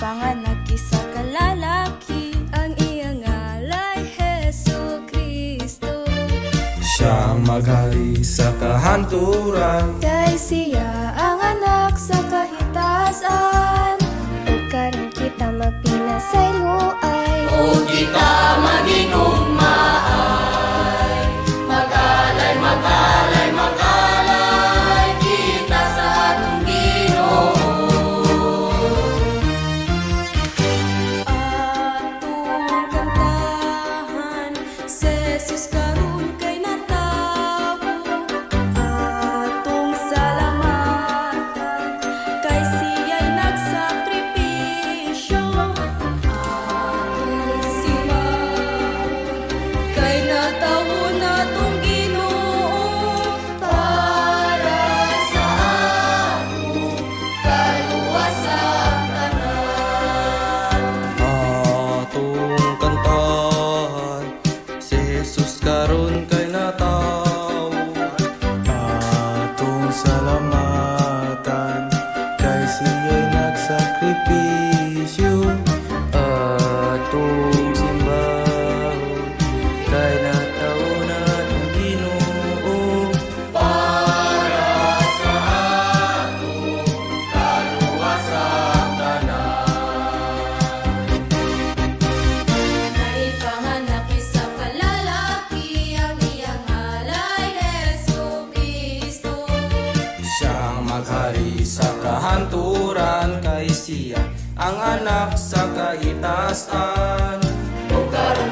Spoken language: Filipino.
Naipanganak isa ka lalaki, ang iyang ngalay Hesukristo. Siya ang maghari sa kahanturan, Kay siya ang anak sa kahitasan. O karon kita magpinasay luay, O kita maginugmaay, magalay, magalay, magalay, kita sa atong Ginoo. Atong kantahan, si Jesus karon kay natawo. Atong salamatan, kay siya'y nagsakripisyo. Atong simahon, kay natawo natong Ginoo. Para sa atong kaluwasan tanan. atong kantahan, si Jesus karon kay natawo. Atong salamatan, kay siya'y nagsakripisyo. Atong simbahon, kay natawo natong Ginoo. Para sa atong kaluwasan tanan. Naipanganak isa ka lalaki, ang iyang ngalay Hesukristo. Siya ang maghari sa kahanturan, kay siya ang anak sa kaitasan. O karon